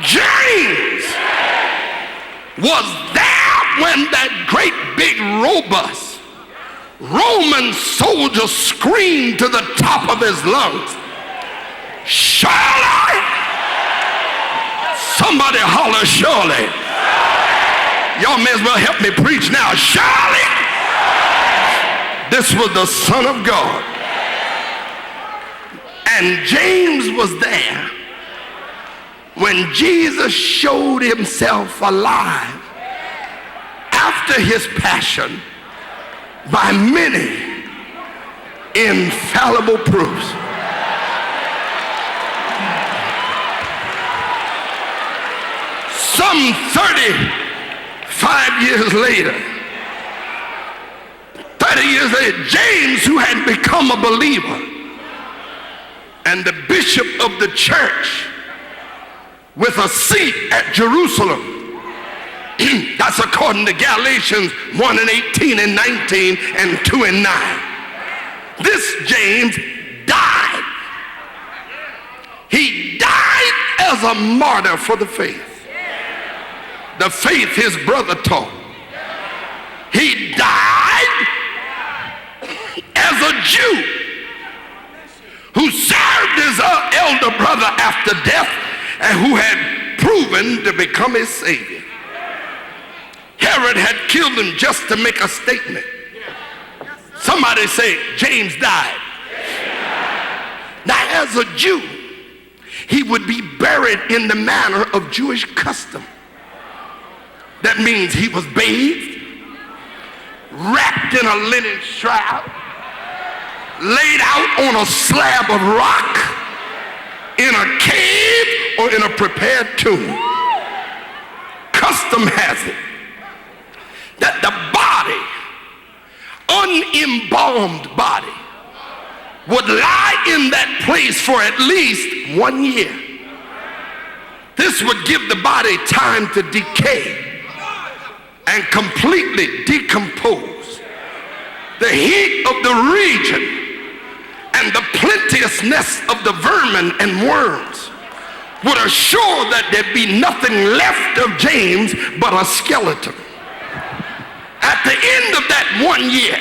James was there when that great big robust Roman soldier screamed to the top of his lungs, surely. Somebody holler, surely. Y'all may as well help me preach now. Surely. This was the Son of God. And James was there when Jesus showed himself alive after his passion by many infallible proofs. Some 35 years later, 30 years later, James, who had become a believer and the bishop of the church with a seat at Jerusalem, that's according to Galatians 1 and 18 and 19 and 2 and 9. This James died. He died as a martyr for the faith. The faith his brother taught. He died as a Jew who served his elder brother after death and who had proven to become his savior. Herod had killed him just to make a statement. Somebody say, James died. Now, as a Jew, he would be buried in the manner of Jewish custom. That means he was bathed, wrapped in a linen shroud, laid out on a slab of rock, in a cave, or in a prepared tomb. Custom has it that the body, unembalmed body, would lie in that place for at least 1 year. This would give the body time to decay and completely decompose. The heat of the region and the plenteousness of the vermin and worms would assure that there'd be nothing left of James but a skeleton. At the end of that 1 year,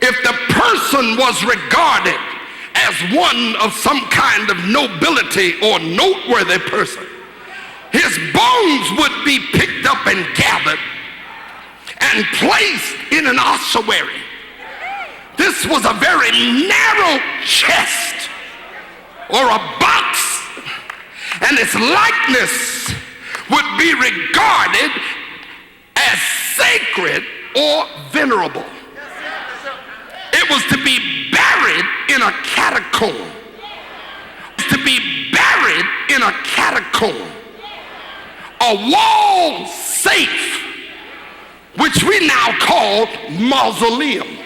if the person was regarded as one of some kind of nobility or noteworthy person, his bones would be picked up and gathered and placed in an ossuary. This was a very narrow chest or a box, and its likeness would be regarded as sacred or venerable. It was to be buried in a catacomb. To be buried in a catacomb. A wall safe, which we now call mausoleum.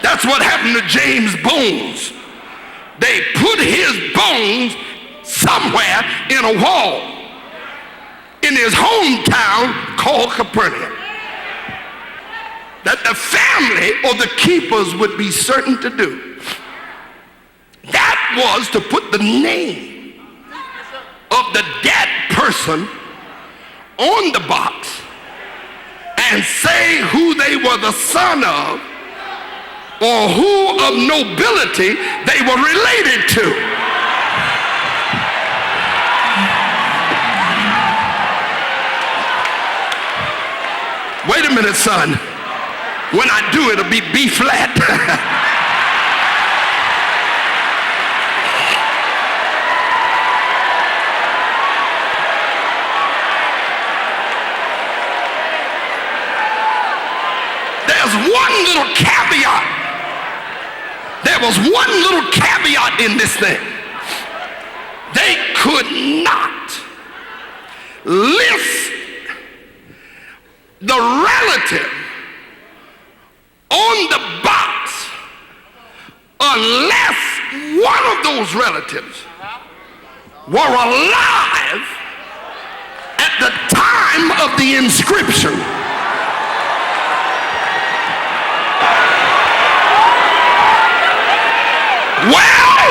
That's what happened to James' bones. They put his bones somewhere in a wall in his hometown called Capernaum, that the family or the keepers would be certain to do. That was to put the name of the dead person on the box and say who they were the son of or who of nobility they were related to. Wait a minute, son. When I do, it'll be B flat. There's one little caveat. There was one little caveat in this thing. They could not list the relative on the box unless one of those relatives were alive at the time of the inscription. Well,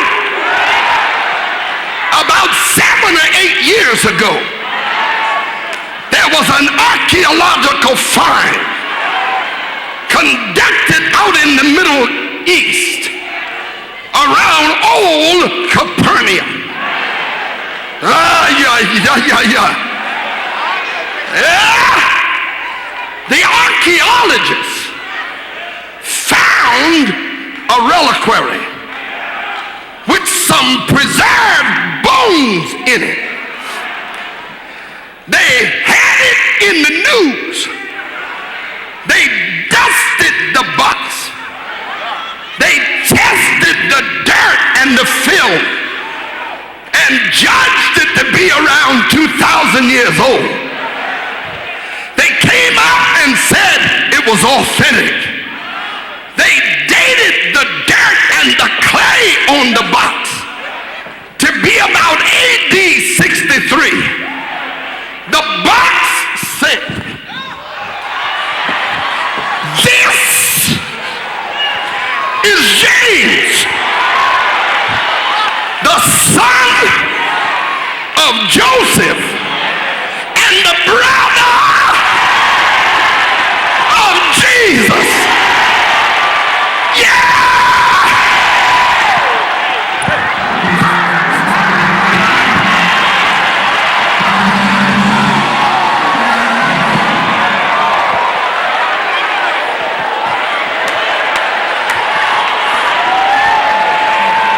about About 7 or 8 years ago, there was an archaeological find conducted out in the Middle East around old Capernaum. The archaeologists found a reliquary with some preserved bones in it. They had it in the news. They dusted the box. They tested the dirt and the film and judged it to be around 2,000 years old. They came out and said it was authentic. They dated the dirt and the clay on the box to be about AD 63. The box said, "This is James, the son of Joseph and the brother of Jesus." Yeah!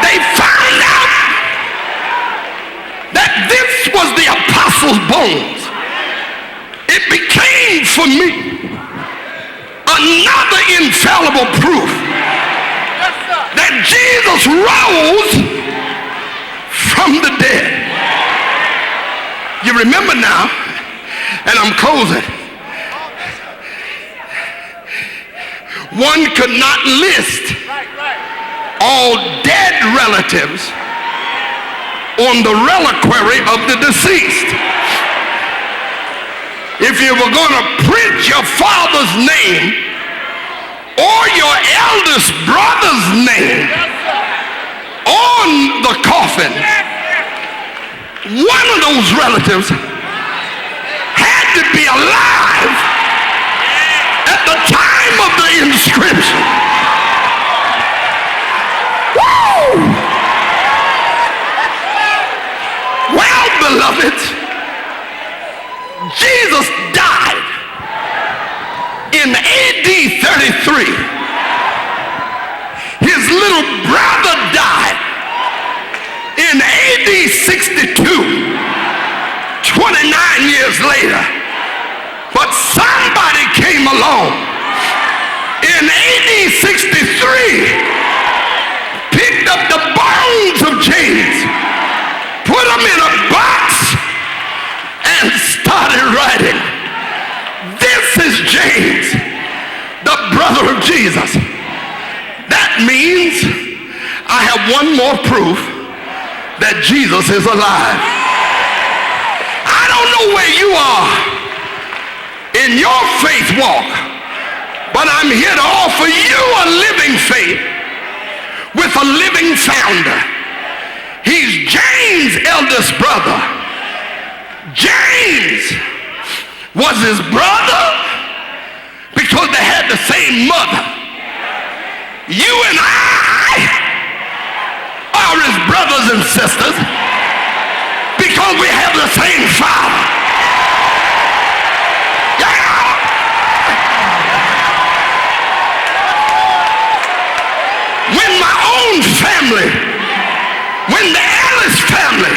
They found out that this was the apostles' bones. It became for me another infallible proof that Jesus rose from the dead. You remember now, and I'm closing, one could not list all dead relatives on the reliquary of the deceased. If you were going to print your father's name or your eldest brother's name on the coffin, one of those relatives had to be alive at the time of the inscription. Woo! Well, beloved, Jesus died in AD 33. His little brother died in AD 62, 29 years later. But somebody came along in AD 63, picked up the bones of James, put them in a box, and started writing, "This is James, the brother of Jesus." That means I have one more proof that Jesus is alive. I don't know where you are in your faith walk, but I'm here to offer you a living faith with a living founder. He's James' eldest brother. James was his brother because they had the same mother. You and I are his brothers and sisters because we have the same father. Yeah. When my own family, when the Ellis family,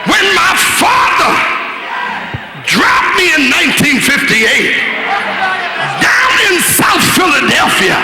when my father dropped me in 1958 down in South Philadelphia